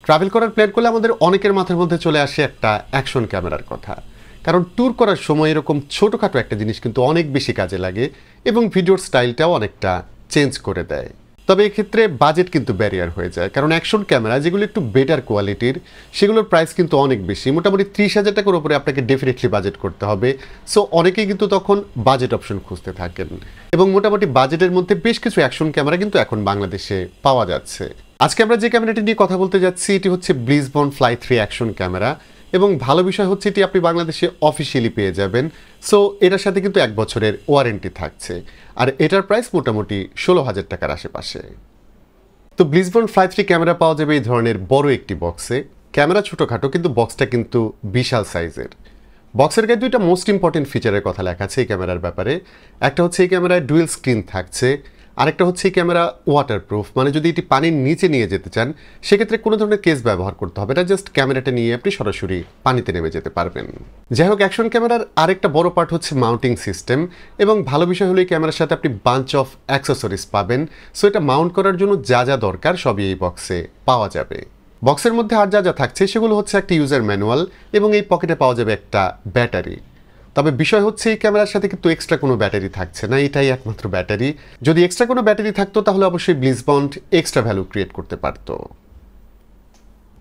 Travel করার plan করলে আমাদের অনেকের মাথার মধ্যে চলে আসে একটা অ্যাকশন ক্যামেরার কথা। কারণ ট্যুর করার সময় এরকম ছোটোখাটো একটা জিনিস কিন্তু অনেক বেশি কাজে লাগে এবং ভিডিওর স্টাইলটাও অনেকটা চেঞ্জ করে দেয়। তবে এক্ষেত্রে বাজেট কিন্তু ব্যারিয়ার হয়ে যায়, কারণ অ্যাকশন ক্যামেরা যেগুলো একটু বেটার কোয়ালিটির সেগুলোর প্রাইস কিন্তু অনেক বেশি, মোটামুটি 30,000 টাকার উপরে আপনাকে ডেফিনেটলি বাজেট করতে হবে। সো অনেকেই কিন্তু তখন বাজেট অপশন খুঁজতে থাকেন এবং মোটামুটি বাজেটের মধ্যে বেশ কিছু অ্যাকশন ক্যামেরা কিন্তু এখন বাংলাদেশে পাওয়া যাচ্ছে। আজকে আমরা যে ক্যামেরাটি নিয়ে কথা বলতে যাচ্ছি এটি হচ্ছে ব্লিজবন ফ্লাই 3 অ্যাকশন ক্যামেরা এবং ভালো বিষয় হচ্ছে এটি আপনি বাংলাদেশে অফিসিয়ালি পেয়ে যাবেন। সো এটার সাথে কিন্তু 1 বছরের ওয়ারেন্টি থাকছে আর এটার প্রাইস মোটামুটি 16,000 টাকার আশেপাশে। তো ব্লিজবন ফ্লাই 3 ক্যামেরা পাওয়া যাবে এই ধরনের বড় একটি বক্সে। ক্যামেরা ছোটোখাটো কিন্তু বক্সটা কিন্তু বিশাল সাইজের। বক্সের গায়ে দুইটা মোস্ট ইম্পর্টেন্ট ফিচারের কথা লেখা আছে এই ক্যামেরার ব্যাপারে। একটা হচ্ছে এই ক্যামেরায় ডুয়েল স্ক্রিন থাকছে, আরেকটা হচ্ছে এই ক্যামেরা ওয়াটারপ্রুফ, মানে যদি এটি পানির নিচে নিয়ে যেতে চান সেক্ষেত্রে কোনো ধরনের কেস ব্যবহার করতে হবে না, জাস্ট ক্যামেরাটা নিয়ে আপনি সরাসরি পানিতে নেমে যেতে পারবেন। যাই হোক, অ্যাকশন ক্যামেরার আরেকটা বড় পার্ট হচ্ছে মাউন্টিং সিস্টেম এবং ভালো বিষয় হলো এই ক্যামেরার সাথে আপনি বাঞ্চ অফ অ্যাক্সেসরিজ পাবেন। সো এটা মাউন্ট করার জন্য যা যা দরকার সবই এই বক্সে পাওয়া যাবে। বক্সের মধ্যে আর যা যা থাকছে সেগুলো হচ্ছে একটা ইউজার ম্যানুয়াল এবং এই পকেটে পাওয়া যাবে একটা ব্যাটারি। তবে বিষয় হচ্ছে এই ক্যামেরার সাথে কিন্তু এক্সট্রা কোনো ব্যাটারি থাকছে না, এটাই একমাত্র ব্যাটারি। যদি এক্সট্রা কোনো ব্যাটারি থাকতো তাহলে অবশ্যই ব্লিজবন এক্সট্রা ভ্যালু ক্রিয়েট করতে পারতো।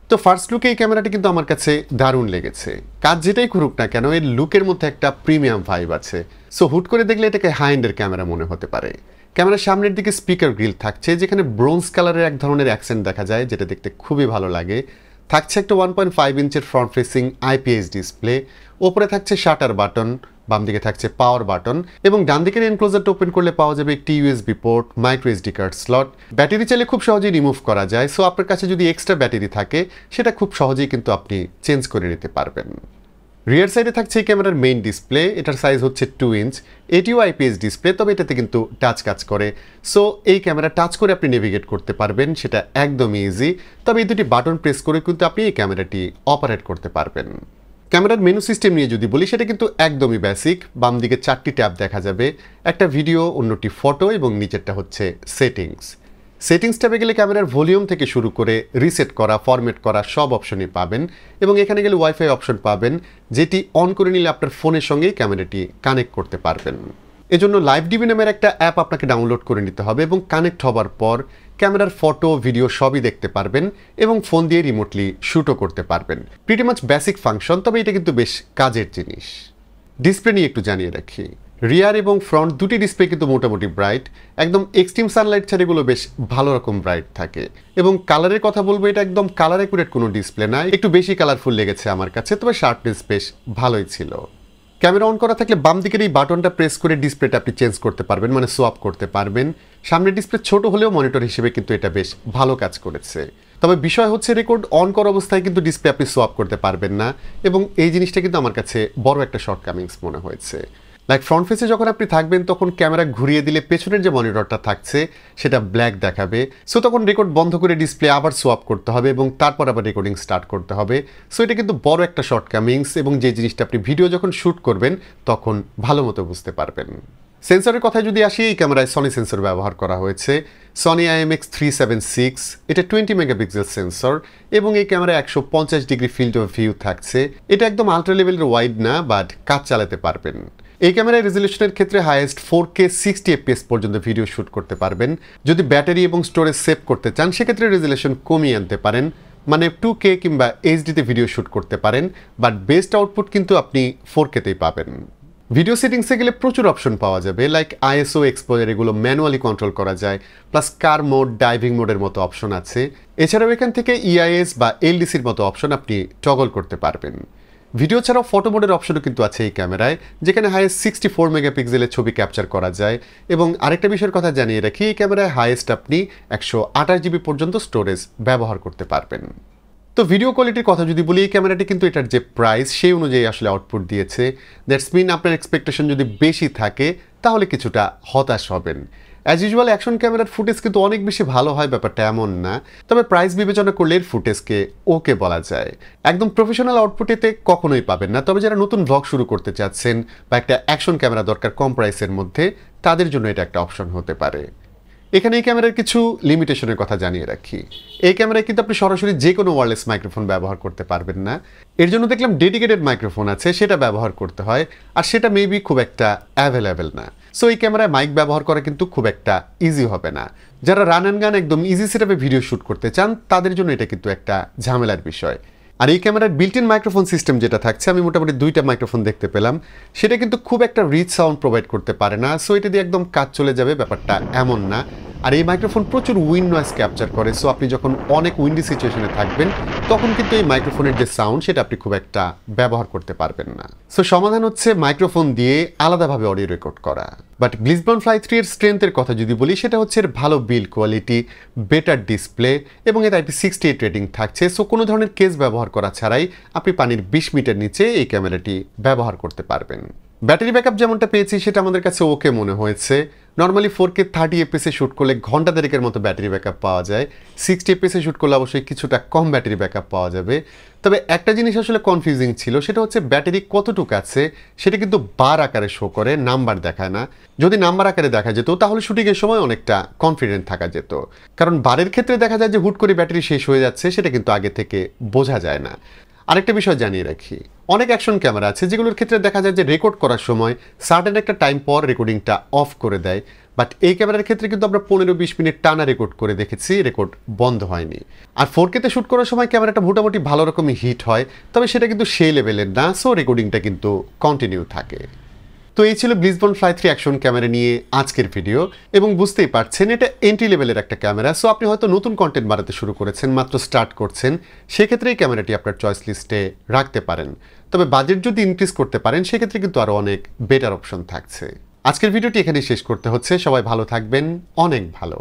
তো ফার্স্ট লুকে এই ক্যামেরাটি কিন্তু আমার কাছে দারুণ লেগেছে। কাজ যেটাই করুক না কেন এর লুকের মধ্যে একটা প্রিমিয়াম ভাইব আছে। সো হুট করে দেখলে এটাকে হাই এন্ডের ক্যামেরা মনে হতে পারে। ক্যামেরার সামনের দিকে স্পিকার গ্রিল থাকছে যেখানে ব্রোঞ্জ কালারের এক ধরনের অ্যাকসেন্ট দেখা যায়, যেটা দেখতে খুবই ভালো লাগে। থাকছে একটা 1.5 ইঞ্চের ফ্রন্ট ফেসিং IPS ডিসপ্লে, ওপরে থাকছে শাটার বাটন, বাম দিকে থাকছে পাওয়ার বাটন এবং ডান দিকের এনক্লোজারটা ওপেন করলে পাওয়া যাবে একটি USB port, micro SD card slot. Battery চাইলে খুব সহজেই রিমুভ করা যায়। সো আপনার কাছে যদি এক্সট্রা ব্যাটারি থাকে সেটা খুব সহজেই কিন্তু আপনি চেঞ্জ করে নিতে পারবেন। রিয়ার সাইডে থাকছে এই ক্যামেরার মেইন ডিসপ্লে, এটার সাইজ হচ্ছে 2 ইঞ্চ, এটিও IPS ডিসপ্লে, তবে এটাতে কিন্তু টাচ কাজ করে। সো এই ক্যামেরা টাচ করে আপনি নেভিগেট করতে পারবেন, সেটা একদমই ইজি। তবে এই দুটি বাটন প্রেস করে কিন্তু আপনি এই ক্যামেরাটি অপারেট করতে পারবেন। ক্যামেরার মেনু সিস্টেম নিয়ে যদি বলি সেটা কিন্তু একদমই বেসিক। বাম দিকে 4টি ট্যাব দেখা যাবে, একটা ভিডিও, অন্যটি ফটো এবং নিচেরটা হচ্ছে সেটিংস। সেটিংস ট্যাবে গেলে ক্যামেরার ভলিউম থেকে শুরু করে রিসেট করা, ফরম্যাট করা সব অপশনই পাবেন এবং এখানে গেলে ওয়াইফাই অপশন পাবেন, যেটি অন করে নিলে আপনার ফোনের সঙ্গেই ক্যামেরাটি কানেক্ট করতে পারবেন। এজন্য লাইভ ডিবি নামের একটা অ্যাপ আপনাকে ডাউনলোড করে নিতে হবে এবং কানেক্ট হবার পর ক্যামেরার ফটো, ভিডিও সবই দেখতে পারবেন এবং ফোন দিয়ে রিমোটলি শ্যুটও করতে পারবেন। প্রিটি মাচ বেসিক ফাংশন, তবে এটা কিন্তু বেশ কাজের জিনিস। ডিসপ্লে নিয়ে একটু জানিয়ে রাখি, রিয়ার এবং ফ্রন্ট দুটি ডিসপ্লে কিন্তু মোটামুটি ব্রাইট, একদম এক্সট্রিম সানলাইট ছাড়া এগুলো বেশ ভালো রকম ব্রাইট থাকে। এবং কালারের কথা বলবো, এটা একদম কালার অ্যাকুরেট কোনো ডিসপ্লে না, একটু বেশি কালারফুল লেগেছে আমার কাছে, তবে শার্পনেস বেশ ভালোই ছিল। ক্যামেরা অন করা থাকলে বাম দিকের এই বাটনটা প্রেস করে ডিসপ্লেটা আপনি চেঞ্জ করতে পারবেন, মানে সোয়াপ করতে পারবেন। সামনের ডিসপ্লে ছোট হলেও মনিটর হিসেবে কিন্তু এটা বেশ ভালো কাজ করেছে। তবে বিষয় হচ্ছে রেকর্ড অন করা অবস্থায় কিন্তু ডিসপ্লে আপনি সোয়াপ করতে পারবেন না এবং এই জিনিসটা কিন্তু আমার কাছে বড় একটা শর্টকামিংস মনে হয়েছে। লাইক ফ্রন্ট ফেসে যখন আপনি থাকবেন তখন ক্যামেরা ঘুরিয়ে দিলে পেছনের যে মনিটরটা থাকছে সেটা ব্ল্যাক দেখাবে। সো তখন রেকর্ড বন্ধ করে ডিসপ্লে আবার সোয়াপ করতে হবে এবং তারপর আবার রেকর্ডিং স্টার্ট করতে হবে। সো এটা কিন্তু বড় একটা শর্টকামিংস এবং যে জিনিসটা আপনি ভিডিও যখন শ্যুট করবেন তখন ভালো মতো বুঝতে পারবেন। সেন্সরের কথায় যদি আসি, এই ক্যামেরায় সনি সেন্সর ব্যবহার করা হয়েছে, সনি IMX376। এটা 20 মেগাপিক্সেল সেন্সর এবং এই ক্যামেরায় 150 ডিগ্রি ফিল্ড অফ ভিউ থাকছে। এটা একদম আলট্রা লেভেলের ওয়াইড না, বাট কাজ চালাতে পারবেন। এই ক্যামেরায় রেজলিউশনের ক্ষেত্রে হাইয়েস্ট 4K 60 FPS পর্যন্ত ভিডিও শ্যুট করতে পারবেন। যদি ব্যাটারি এবং স্টোরেজ সেভ করতে চান সেক্ষেত্রে রেজলিউশন কমিয়ে আনতে পারেন, মানে 2K কিংবা HD-তে ভিডিও শ্যুট করতে পারেন, বাট বেস্ট আউটপুট কিন্তু আপনি 4K-তেই পাবেন। ভিডিও সেটিংসে গেলে প্রচুর অপশন পাওয়া যাবে, লাইক ISO, এক্সপোজার, এগুলো ম্যানুয়ালি কন্ট্রোল করা যায়, প্লাস কার মোড, ডাইভিং মোডের মতো অপশন আছে। এছাড়াও এখান থেকে EIS বা LDCর মতো অপশন আপনি টগল করতে পারবেন। ভিডিও ছাড়াও ফটো মোডের অপশনও কিন্তু আছে এই ক্যামেরায়, যেখানে হাইয়েস্ট 64 মেগাপিক্সেলের ছবি ক্যাপচার করা যায়। এবং আরেকটা বিষয়ের কথা জানিয়ে রাখি, এই ক্যামেরায় হাইয়েস্ট আপনি 128 GB পর্যন্ত স্টোরেজ ব্যবহার করতে পারবেন। তো ভিডিও কোয়ালিটির কথা যদি বলি, এই ক্যামেরাটি কিন্তু এটার যে প্রাইস সেই অনুযায়ী আসলে আউটপুট দিয়েছে। দ্যাটস মিন আপনার এক্সপেকটেশন যদি বেশি থাকে তাহলে কিছুটা হতাশ হবেন। অ্যাজ ইউজুয়াল অ্যাকশন ক্যামেরার ফুটেজ কিন্তু অনেক বেশি ভালো হয়, ব্যাপারটা এমন না, তবে প্রাইস বিবেচনা করলে এর ফুটেজকে ওকে বলা যায়। একদম প্রফেশনাল আউটপুট এতে কখনোই পাবেন না, তবে যারা নতুন ব্লগ শুরু করতে চাচ্ছেন বা একটা অ্যাকশন ক্যামেরা দরকার কম প্রাইসের মধ্যে, তাদের জন্য এটা একটা অপশন হতে পারে। এখানে এই ক্যামেরার কিছু লিমিটেশনের কথা জানিয়ে রাখি। এই ক্যামেরায় কিন্তু আপনি সরাসরি যে কোনো ওয়্যারলেস মাইক্রোফোন ব্যবহার করতে পারবেন না। এর জন্য দেখলাম ডেডিকেটেড মাইক্রোফোন আছে, সেটা ব্যবহার করতে হয়, আর সেটা মেবি খুব একটা অ্যাভেলেবেল না। সো এই ক্যামেরায় মাইক ব্যবহার করা কিন্তু খুব একটা ইজি হবে না। যারা রান অ্যান্ড গান একদম ইজি সেটআপে ভিডিও শ্যুট করতে চান তাদের জন্য এটা কিন্তু একটা ঝামেলার বিষয়। আর এই ক্যামেরার বিল্ট ইন মাইক্রোফোন সিস্টেম যেটা থাকছে, আমি মোটামুটি 2টা মাইক্রোফোন দেখতে পেলাম, সেটা কিন্তু খুব একটা রিচ সাউন্ড প্রোভাইড করতে পারে না। সো এটা দিয়ে একদম কাজ চলে যাবে ব্যাপারটা এমন না। আর এই মাইক্রোফোন প্রচুর উইন্ড নয়েজ ক্যাপচার করে। সো আপনি যখন অনেক উইন্ডি সিচুয়েশনে থাকবেন তখন কিন্তু এই মাইক্রোফোনের যে সাউন্ড সেটা আপনি খুব একটা ব্যবহার করতে পারবেন না। সো সমাধান হচ্ছে মাইক্রোফোন দিয়ে আলাদাভাবে অডিও রেকর্ড করা। বাট ব্লিসবর্ন ফ্লাই 3 এর স্ট্রেংথের কথা যদি বলি, সেটা হচ্ছে এর ভালো বিল্ড কোয়ালিটি, বেটার ডিসপ্লে এবং এর IP68 রেটিং থাকছে। সো কোনো ধরনের কেস ব্যবহার করা ছাড়াই আপনি পানির 20 মিটার নিচে এই ক্যামেরাটি ব্যবহার করতে পারবেন। ব্যাটারি ব্যাকআপ যেমনটা পেয়েছি সেটা আমাদের কাছে ওকে মনে হয়েছে। নর্মালি 4K 30 fps শ্যুট করলে ঘন্টা দেড়েকের মতো ব্যাটারি ব্যাকআপ পাওয়া যায়। 60 fps শ্যুট করলে অবশ্যই কিছুটা কম ব্যাটারি ব্যাকআপ পাওয়া যাবে। তবে একটা জিনিস আসলে কনফিউজিং ছিল, সেটা হচ্ছে ব্যাটারি কতটুকু আছে সেটা কিন্তু বার আকারে শো করে, নাম্বার দেখায় না। যদি নাম্বার আকারে দেখা যেত তাহলে শুটিংয়ের সময় অনেকটা কনফিডেন্ট থাকা যেত, কারণ বারের ক্ষেত্রে দেখা যায় যে হুট করে ব্যাটারি শেষ হয়ে যাচ্ছে, সেটা কিন্তু আগে থেকে বোঝা যায় না। আরেকটা বিষয় জানিয়ে রাখি, অনেক অ্যাকশন ক্যামেরা আছে যেগুলোর ক্ষেত্রে দেখা যায় যে রেকর্ড করার সময় সার্টেন একটা টাইম পর রেকর্ডিংটা অফ করে দেয়। বাট এই ক্যামেরার ক্ষেত্রে কিন্তু আমরা 15-20 মিনিট টানা রেকর্ড করে দেখেছি, রেকর্ড বন্ধ হয়নি। আর 4K-তে শ্যুট করার সময় ক্যামেরাটা মোটামুটি ভালো রকমই হিট হয়, তবে সেটা কিন্তু সেই লেভেলের না। সো রেকর্ডিংটা কিন্তু কন্টিনিউ থাকে। তো এই ছিল ব্লিসবর্ন ফ্লাই 3 অ্যাকশন ক্যামেরা নিয়ে আজকের ভিডিও, এবং বুঝতেই পারছেন এটা এন্ট্রি লেভেলের একটা ক্যামেরা। সো আপনি হয়তো নতুন কন্টেন্ট বানাতে শুরু করেছেন, মাত্র স্টার্ট করছেন, সেক্ষেত্রে এই ক্যামেরাটি আপনার চয়েস লিস্টে রাখতে পারেন। তবে বাজেট যদি ইনক্রিজ করতে পারেন সেক্ষেত্রে কিন্তু আরও অনেক বেটার অপশন থাকছে। আজকের ভিডিওটি এখানেই শেষ করতে হচ্ছে। সবাই ভালো থাকবেন, অনেক ভালো।